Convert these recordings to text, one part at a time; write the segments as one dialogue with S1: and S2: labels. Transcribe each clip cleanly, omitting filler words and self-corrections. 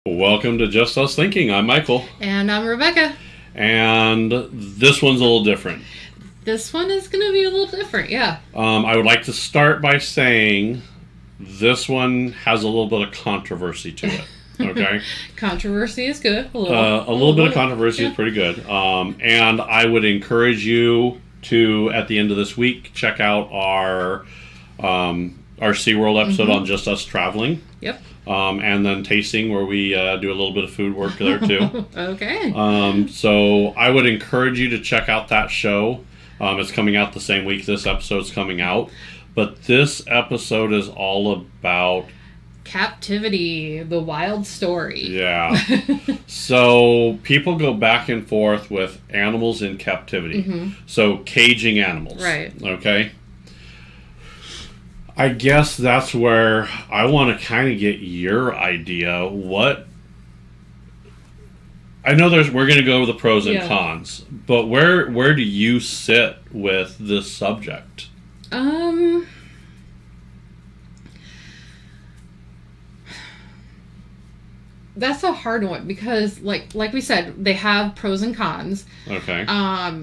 S1: Welcome to Just Us Thinking. I'm Michael.
S2: And I'm Rebecca.
S1: And this one's a little different.
S2: This one is going to be a little different, yeah.
S1: I would like to start by saying this one has a little bit of controversy to it. Okay?
S2: Controversy is good.
S1: A little bit of controversy is pretty good. And I would encourage you to, at the end of this week, check out our SeaWorld episode on Just Us Traveling.
S2: Yep.
S1: And then tasting, where we do a little bit of food work there too.
S2: Okay.
S1: So I would encourage you to check out that show. It's coming out the same week this episode's coming out. But this episode is all about
S2: Captivity, the wild story.
S1: Yeah. So people go back and forth with animals in captivity. Mm-hmm. So caging animals.
S2: Right.
S1: Okay. I guess that's where I want to kind of get your idea. What I know we're going to go over the pros and cons, but where do you sit with this subject?
S2: That's a hard one because like we said, they have pros and cons.
S1: Okay.
S2: I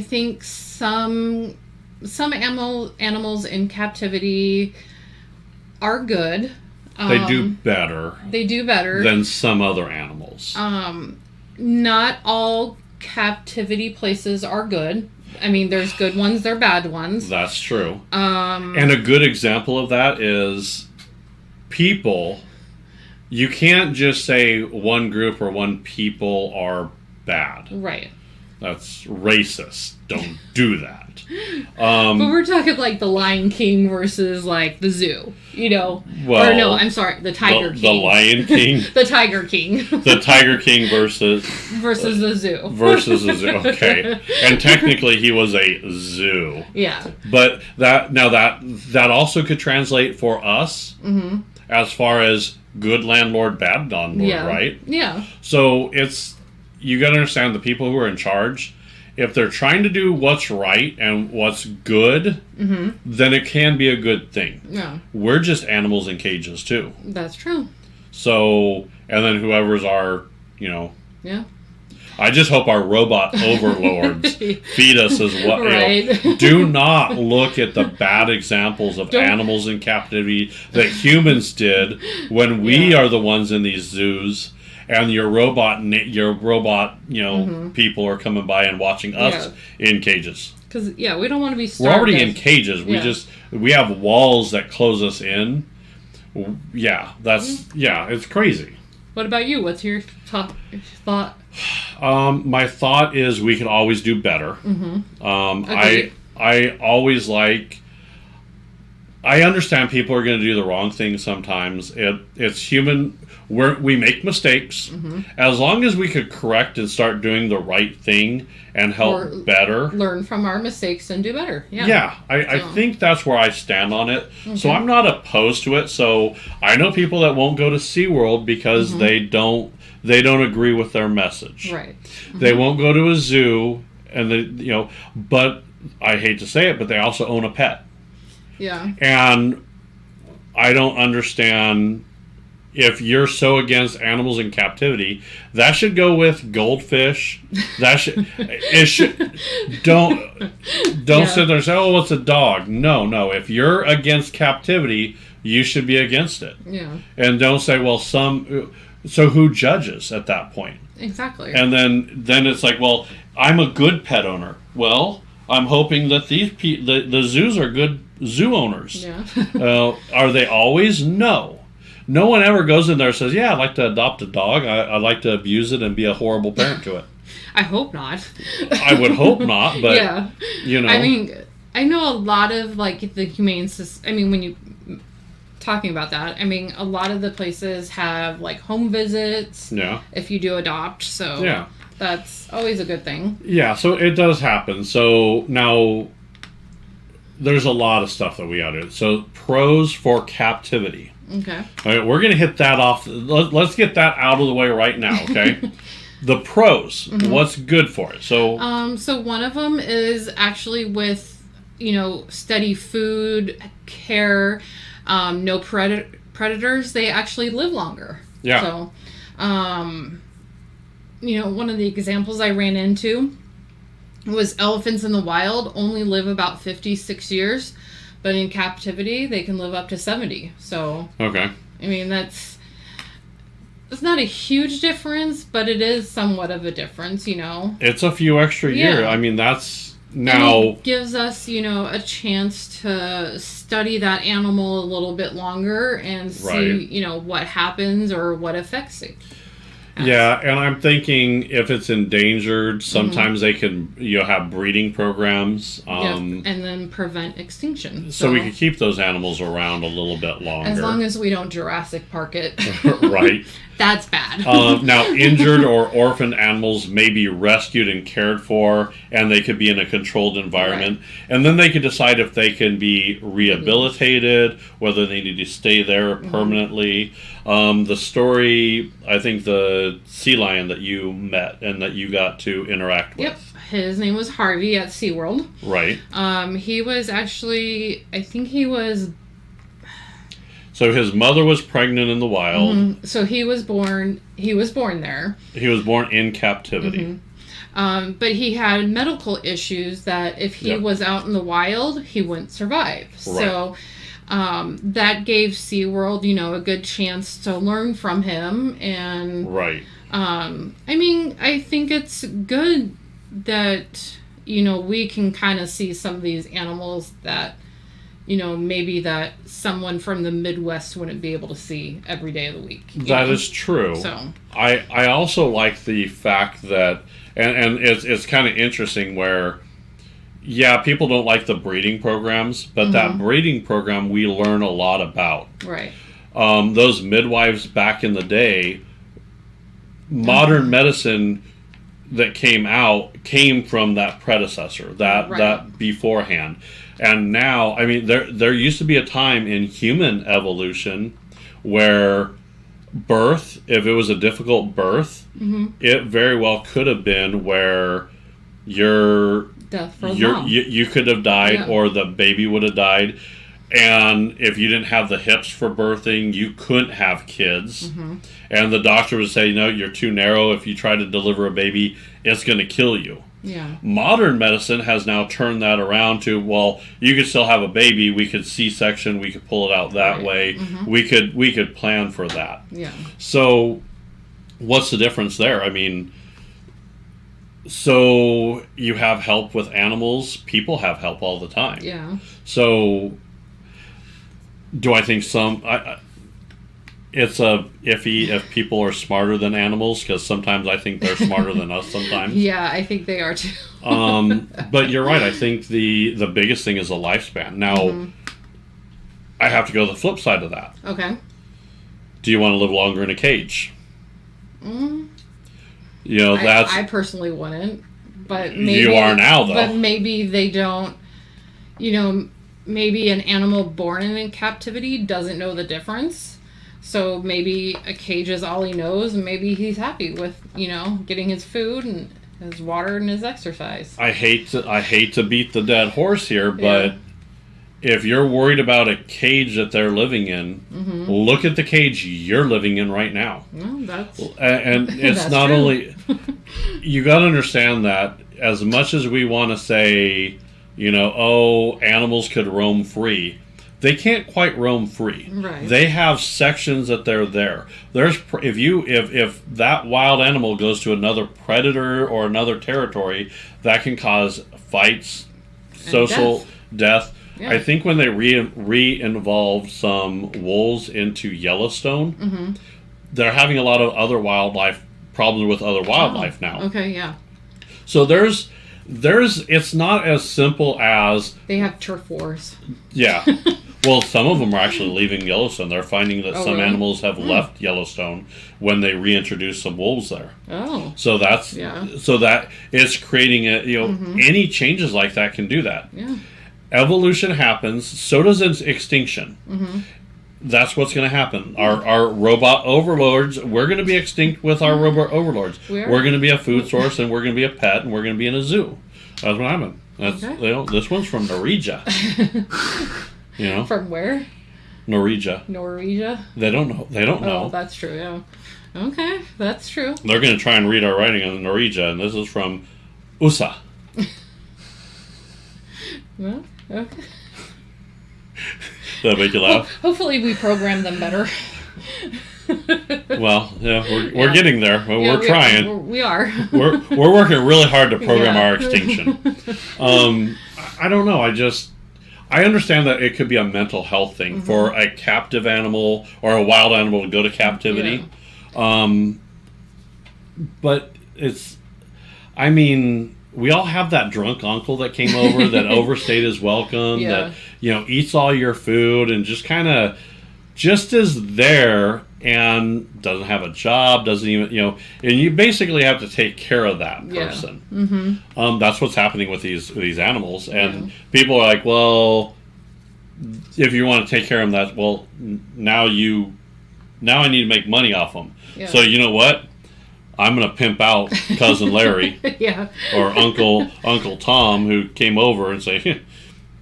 S2: think some animals in captivity are good.
S1: They do better.
S2: They do better
S1: than some other animals.
S2: Not all captivity places are good. I mean, there's good ones, there are bad ones.
S1: That's true. And a good example of that is people. You can't just say one group or one people are bad.
S2: Right.
S1: That's racist. Don't do that.
S2: But we're talking like the Lion King versus like the zoo, you know?
S1: Well,
S2: or no, I'm sorry, the Tiger King.
S1: The Lion King?
S2: The Tiger King.
S1: The Tiger King versus
S2: the zoo.
S1: Versus the zoo, okay. And technically he was a zoo.
S2: Yeah.
S1: But that also could translate for us as far as good landlord, bad landlord, right?
S2: Yeah.
S1: So you got to understand the people who are in charge. If they're trying to do what's right and what's good, then it can be a good thing.
S2: Yeah.
S1: We're just animals in cages too.
S2: That's true.
S1: So, and then whoever's our,
S2: Yeah.
S1: I just hope our robot overlords feed us as well.
S2: Right.
S1: Do not look at the bad examples of animals in captivity that humans did when we are the ones in these zoos. And your robot, people are coming by and watching us in cages.
S2: Because we don't want to be
S1: starved. We're already in cages. We have walls that close us in. Yeah, it's crazy.
S2: What about you? What's your thought?
S1: My thought is we can always do better. I always I understand people are going to do the wrong thing sometimes. It's human. We make mistakes. As long as we could correct and start doing the right thing and help better.
S2: Learn from our mistakes and do better.
S1: Yeah. I think that's where I stand on it. So I'm not opposed to it. So I know people that won't go to SeaWorld because they don't agree with their message.
S2: Right.
S1: They won't go to a zoo and but I hate to say it, but they also own a pet.
S2: Yeah.
S1: And I don't understand. If you're so against animals in captivity, that should go with goldfish. Don't sit there and say, "Oh, it's a dog." No. If you're against captivity, you should be against it.
S2: Yeah.
S1: And don't say, "Well, so who judges at that point?"
S2: Exactly.
S1: And then it's like, "Well, I'm a good pet owner." Well, I'm hoping that the zoos are good zoo owners.
S2: Yeah.
S1: Are they always? No. No one ever goes in there and says, "Yeah, I'd like to adopt a dog. I'd like to abuse it and be a horrible parent to it."
S2: I hope not.
S1: I would hope not, but
S2: I mean, I know a lot of like the humane system. I mean, when you talking about that, I mean, a lot of the places have like home visits.
S1: Yeah.
S2: If you do adopt, so that's always a good thing.
S1: Yeah, so it does happen. So now there's a lot of stuff that we ought to do. So pros for captivity.
S2: Okay.
S1: All right, we're going to hit that off. Let's get that out of the way right now, okay? The pros. What's good for it? So
S2: so one of them is actually with, steady food care, no predators, they actually live longer.
S1: Yeah.
S2: So, one of the examples I ran into was elephants in the wild only live about 56 years, but in captivity they can live up to 70. So,
S1: okay.
S2: I mean, it's not a huge difference, but it is somewhat of a difference,
S1: It's a few extra years. I mean, that's now...
S2: And it gives us, a chance to study that animal a little bit longer and see, what happens or what affects it.
S1: Yeah, and I'm thinking if it's endangered, sometimes they can have breeding programs.
S2: And then prevent extinction.
S1: So we could keep those animals around a little bit longer.
S2: As long as we don't Jurassic Park it.
S1: Right.
S2: That's bad.
S1: Now, injured or orphaned animals may be rescued and cared for, and they could be in a controlled environment. Right. And then they could decide if they can be rehabilitated, whether they need to stay there permanently. The story, I think the sea lion that you met and that you got to interact with.
S2: Yep. His name was Harvey at SeaWorld.
S1: Right.
S2: He was actually, I think he was...
S1: So his mother was pregnant in the wild.
S2: Mm-hmm. So he was born there.
S1: He was born in captivity.
S2: Mm-hmm. But he had medical issues that if he was out in the wild, he wouldn't survive. Right. So that gave SeaWorld, a good chance to learn from him. And
S1: right.
S2: I think it's good that, we can kind of see some of these animals that, maybe that someone from the Midwest wouldn't be able to see every day of the week.
S1: That is true.
S2: So
S1: I also like the fact that, and it's kind of interesting where, people don't like the breeding programs, but that breeding program we learn a lot about.
S2: Right.
S1: Those midwives back in the day, modern medicine that came from that predecessor, that beforehand. And now, I mean, there used to be a time in human evolution where birth, if it was a difficult birth, it very well could have been where
S2: death for mom.
S1: You could have died or the baby would have died. And if you didn't have the hips for birthing, you couldn't have kids. And the doctor would say, no, you're too narrow. If you try to deliver a baby, it's going to kill you.
S2: Yeah.
S1: Modern medicine has now turned that around to, well, you could still have a baby. We could C-section. We could pull it out that way. We could plan for that.
S2: Yeah.
S1: So what's the difference there? I mean, so you have help with animals. People have help all the time.
S2: Yeah.
S1: So do I think it's a iffy if people are smarter than animals, because sometimes I think they're smarter than us sometimes.
S2: Yeah, I think they are too.
S1: But you're right. I think the biggest thing is the lifespan. Now, I have to go to the flip side of that.
S2: Okay.
S1: Do you want to live longer in a cage? That's...
S2: I personally wouldn't, but maybe...
S1: You are now, though.
S2: But maybe they don't... maybe an animal born in captivity doesn't know the difference. So maybe a cage is all he knows, and maybe he's happy with, getting his food and his water and his exercise.
S1: I hate to beat the dead horse here, but if you're worried about a cage that they're living in, look at the cage you're living in right now.
S2: Well, that's...
S1: And it's
S2: that's
S1: not
S2: true.
S1: only... You got to understand that as much as we want to say, animals could roam free, they can't quite roam free.
S2: Right.
S1: They have sections that they're there. If that wild animal goes to another predator or another territory, that can cause fights, social death. Yeah. I think when they re-involved some wolves into Yellowstone, they're having a lot of other wildlife problems with other wildlife now.
S2: Okay, yeah.
S1: So there's it's not as simple as...
S2: They have turf wars.
S1: Yeah. Well, some of them are actually leaving Yellowstone. They're finding that some animals have left Yellowstone when they reintroduce some wolves there.
S2: Oh.
S1: So that's...
S2: Yeah.
S1: So that it's creating any changes like that can do that.
S2: Yeah.
S1: Evolution happens, so does extinction. That's what's going to happen. Our robot overlords, we're going to be extinct with our robot overlords. We're going to be a food source, and we're going to be a pet, and we're going to be in a zoo. That's what happened. That's this one's from Norwegia.
S2: From where? Norwegia.
S1: They don't know. They don't know.
S2: Oh, that's true. Yeah. Okay, that's true.
S1: They're going to try and read our writing on Norwegia, and this is from USA.
S2: Well, okay.
S1: That'll make you laugh.
S2: Hopefully, we program them better.
S1: Well, yeah, we're getting there. We're trying.
S2: We are.
S1: We're working really hard to program our extinction. I don't know. I understand that it could be a mental health thing for a captive animal or a wild animal to go to captivity. Yeah. But I mean, we all have that drunk uncle that came over that overstayed his welcome, that, eats all your food and just kind of just is there and doesn't have a job, doesn't even, and you basically have to take care of that person. Yeah. Mm-hmm. That's what's happening with these animals. And people are like, well, if you want to take care of them, now I need to make money off them. Yeah. So you know what? I'm going to pimp out Cousin Larry or Uncle Tom who came over and say,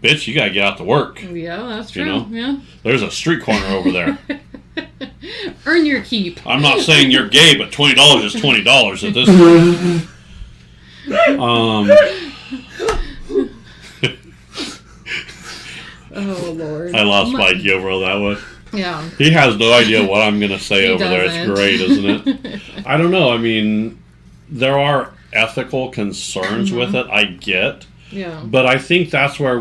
S1: bitch, you got to get out to work.
S2: Yeah, that's true. Yeah.
S1: There's a street corner over there.
S2: Earn your keep.
S1: I'm not saying you're gay, but $20 is $20 at this point.
S2: Oh, Lord.
S1: I lost Mikey over that one.
S2: Yeah.
S1: He has no idea what I'm going to say over there. It's great, isn't it? I don't know. I mean, there are ethical concerns with it, I get.
S2: Yeah.
S1: But I think that's where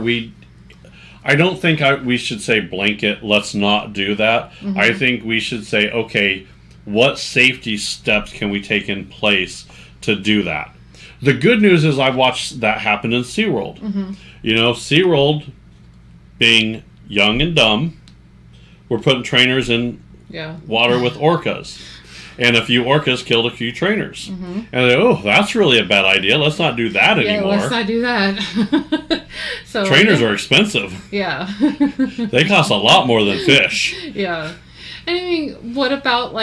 S1: I don't think we should say blanket, let's not do that. Mm-hmm. I think we should say, okay, what safety steps can we take in place to do that? The good news is I watched that happen in SeaWorld. Mm-hmm. SeaWorld, being young and dumb, we're putting trainers in water with orcas. And a few orcas killed a few trainers. Mm-hmm. And they that's really a bad idea. Let's not do that anymore.
S2: Let's not do that. So
S1: trainers are expensive.
S2: Yeah.
S1: They cost a lot more than fish.
S2: Yeah. And I mean, what about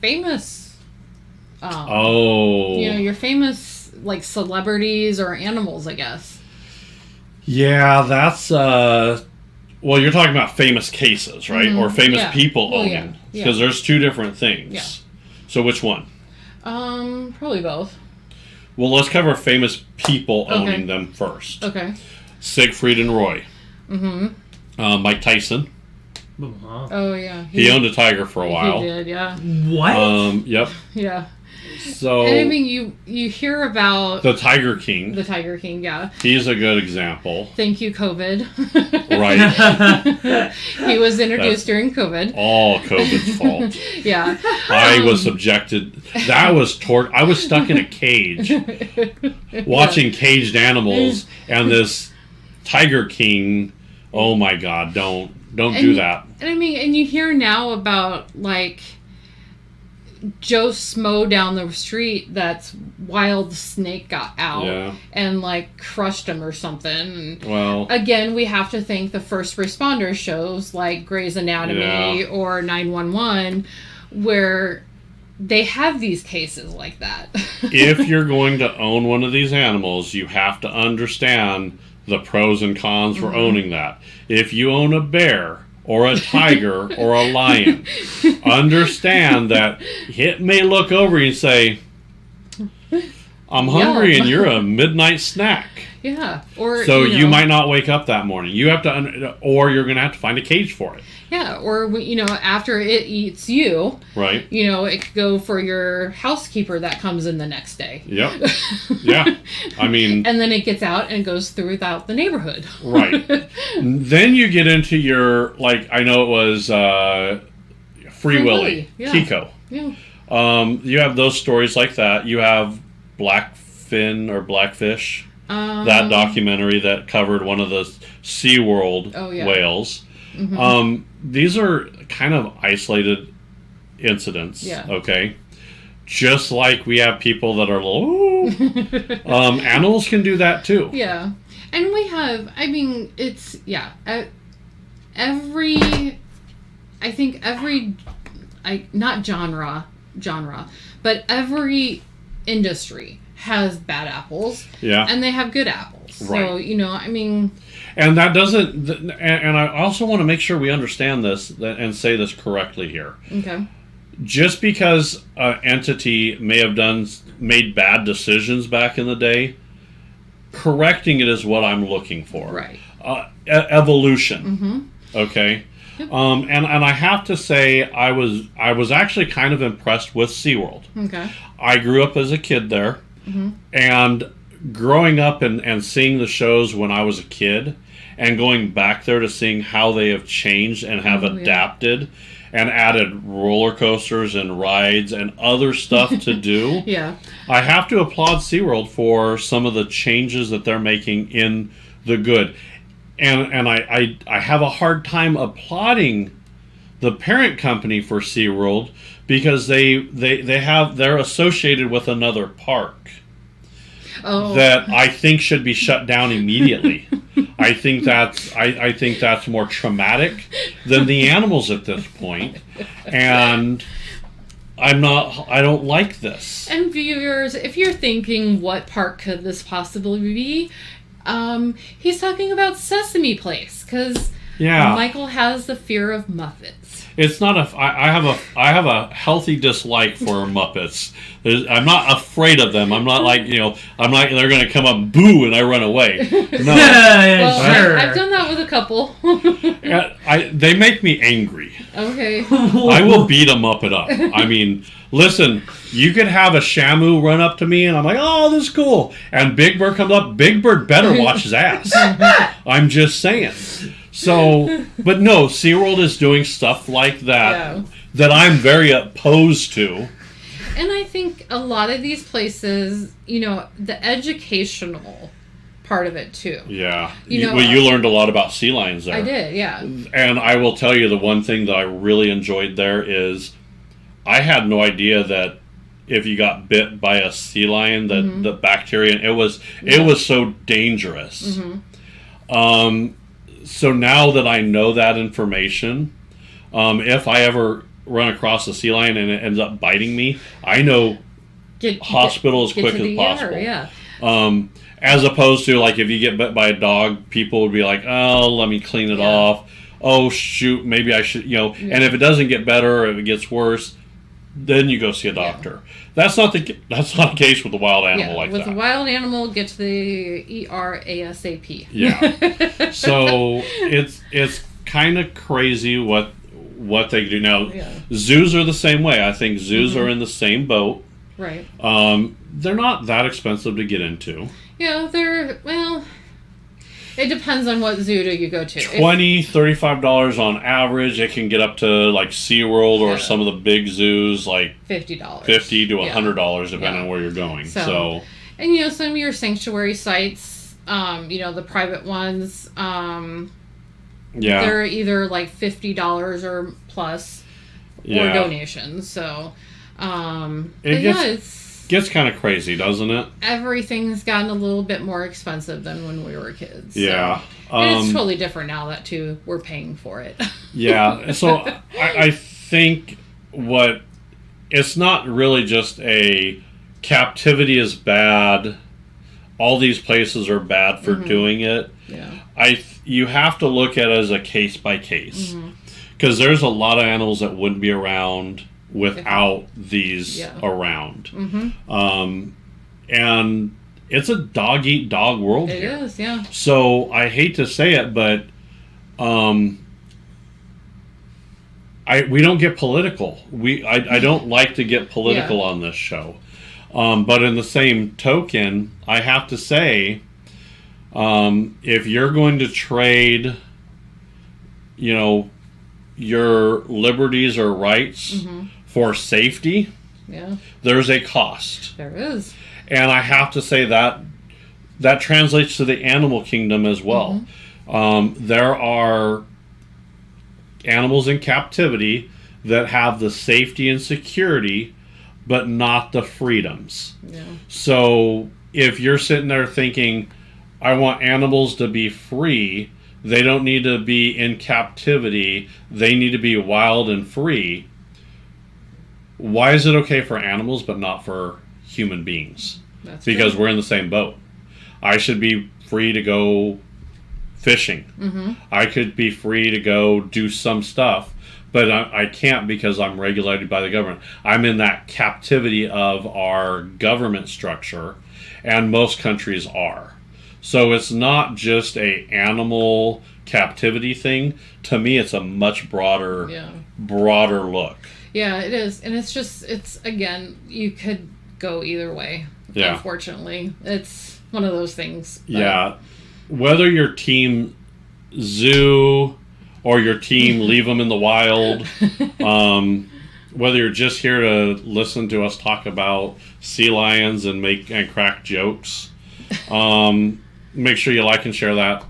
S2: famous your famous celebrities or animals, I guess.
S1: Yeah, that's well, you're talking about famous cases, right? Mm-hmm. Or famous people owning. Because there's two different things. Yeah. So which one?
S2: Probably both.
S1: Well, let's cover famous people owning them first.
S2: Okay.
S1: Siegfried and Roy. Mm-hmm. Mike Tyson.
S2: Uh-huh. Oh, yeah.
S1: He owned a tiger for a while.
S2: He did, yeah.
S1: What? Yep.
S2: Yeah.
S1: So,
S2: and I mean, you hear about
S1: the Tiger King.
S2: The Tiger King, yeah.
S1: He's a good example.
S2: Thank you, COVID.
S1: Right.
S2: He was introduced during COVID.
S1: All COVID's fault.
S2: Yeah.
S1: I was subjected. I was stuck in a cage, watching caged animals, and this Tiger King. Oh my God! Don't do that.
S2: And I mean, and you hear now about Joe Smo down the street, that's wild snake got out and crushed him or something. Well, again, we have to thank the first responder shows like Grey's Anatomy or 911, where they have these cases like that.
S1: If you're going to own one of these animals, you have to understand the pros and cons for owning that. If you own a bear or a tiger or a lion, understand that it may look over you and say, I'm hungry and you're a midnight snack.
S2: Yeah. Or
S1: so you might not wake up that morning. You have to, or you're going to have to find a cage for it.
S2: Yeah. Or, after it eats you,
S1: right?
S2: It could go for your housekeeper that comes in the next day.
S1: Yep. Yeah. I mean.
S2: And then it gets out and goes throughout the neighborhood.
S1: Right. Then you get into your, I know it was Free Willy, Kiko.
S2: Yeah.
S1: You have those stories like that. You have Blackfin or Blackfish. That documentary that covered one of the SeaWorld whales. Mm-hmm. These are kind of isolated incidents. Yeah. Okay. Just like we have people that are animals can do that too.
S2: Yeah. And we have, it's, not genre, but every industry has bad apples.
S1: Yeah.
S2: And they have good apples.
S1: Right.
S2: So, you know, I mean...
S1: And that doesn't... And I also want to make sure we understand this and say this correctly here.
S2: Okay.
S1: Just because an entity may have made bad decisions back in the day, correcting it is what I'm looking for.
S2: Right.
S1: Evolution.
S2: Mm-hmm.
S1: Okay. And I have to say I was actually kind of impressed with SeaWorld.
S2: Okay.
S1: I grew up as a kid there, and growing up and seeing the shows when I was a kid, and going back there to seeing how they have changed and have adapted. And added roller coasters and rides and other stuff to do.
S2: Yeah.
S1: I have to applaud SeaWorld for some of the changes that they're making in the good. And I have a hard time applauding the parent company for SeaWorld because they're associated with another park that I think should be shut down immediately. I think that's more traumatic than the animals at this point, and I don't like this.
S2: And viewers, if you're thinking what park could this possibly be, he's talking about Sesame Place because Michael has the fear of Muppets.
S1: It's not I have a healthy dislike for Muppets. I'm not afraid of them. I'm not like I'm not they're going to come up boo and I run away. No.
S2: Well, sure. I've done that with a couple.
S1: They make me angry.
S2: Okay.
S1: I will beat a Muppet up. I mean, listen, you could have a Shamu run up to me and I'm like, oh, this is cool. And Big Bird comes up. Big Bird better watch his ass. I'm just saying. So, but no, SeaWorld is doing stuff like that that I'm very opposed to.
S2: And I think a lot of these places, the educational part of it too.
S1: Yeah. You learned a lot about sea lions there.
S2: I did, yeah.
S1: And I will tell you the one thing that I really enjoyed there is I had no idea that if you got bit by a sea lion, that the bacteria, it was so dangerous. So now that I know that information, if I ever run across a sea lion and it ends up biting me, I know hospital as quick as possible. As opposed to like if you get bit by a dog, people would be like, oh, let me clean it off. Oh, shoot, maybe I should, And if it doesn't get better or if it gets worse, then you go see a doctor. That's not the case with a wild animal like that.
S2: With a wild animal, get to the ER ASAP.
S1: Yeah. So it's kind of crazy what they do now. Zoos are the same way. I think zoos are in the same boat.
S2: Right.
S1: They're not that expensive to get into.
S2: Yeah, it depends on what zoo do you go to.
S1: $20, $35 on average. It can get up to like SeaWorld or some of the big zoos, like
S2: $50.
S1: $50 to $100 depending on where you're going. So
S2: and some of your sanctuary sites, the private ones, they're either like $50 or plus or donations. So it
S1: gets kind of crazy, doesn't it?
S2: Everything's gotten a little bit more expensive than when we were kids.
S1: Yeah.
S2: And it's totally different now that too we're paying for it.
S1: Yeah. So I think it's not really just a Captivity is bad. All these places are bad for doing it. Yeah. You have to look at it as a case by case. Because there's a lot of animals that wouldn't be around without these around. And it's a dog eat dog world here.
S2: It is, yeah.
S1: So I hate to say it, but we don't get political. I don't like to get political on this show. But in the same token, I have to say, if you're going to trade, your liberties or rights for safety, there's a cost.
S2: There is.
S1: And I have to say that translates to the animal kingdom as well. There are animals in captivity that have the safety and security, but not the freedoms. Yeah. So if you're sitting there thinking, I want animals to be free, they don't need to be in captivity, they need to be wild and free. Why is it okay for animals but not for human beings?
S2: That's
S1: because
S2: true.
S1: we're in the same boat. I should be free to go fishing.
S2: Mm-hmm.
S1: I could be free to go do some stuff, but I can't because I'm regulated by the government. I'm in that captivity of our government structure, and most countries are. So it's not just a animal captivity thing. To me, it's a much broader look.
S2: Yeah, it is. And it's again, you could go either way.
S1: Yeah.
S2: Unfortunately. It's one of those things. But.
S1: Yeah. Whether your team zoo or your team leave them in the wild, whether you're just here to listen to us talk about sea lions and crack jokes, make sure you like and share that,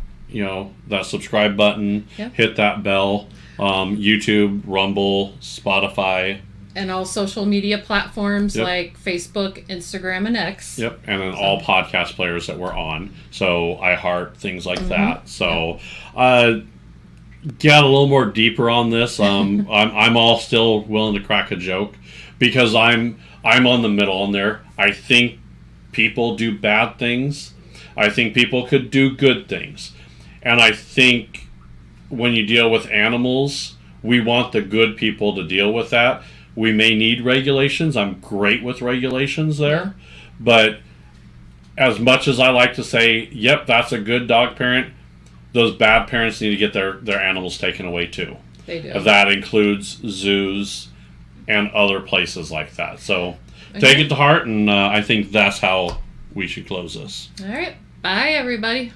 S1: that subscribe button, hit that bell, YouTube, Rumble, Spotify.
S2: And all social media platforms like Facebook, Instagram, and X.
S1: Yep, and then all podcast players that we're on. So iHeart, things like that. So get a little more deeper on this. I'm all still willing to crack a joke because I'm on the middle in there. I think people do bad things. I think people could do good things. And I think when you deal with animals, we want the good people to deal with that. We may need regulations. I'm great with regulations there. But as much as I like to say, yep, that's a good dog parent, those bad parents need to get their animals taken away too.
S2: They do.
S1: That includes zoos and other places like that. So take it to heart, and I think that's how we should close this.
S2: All right. Bye, everybody.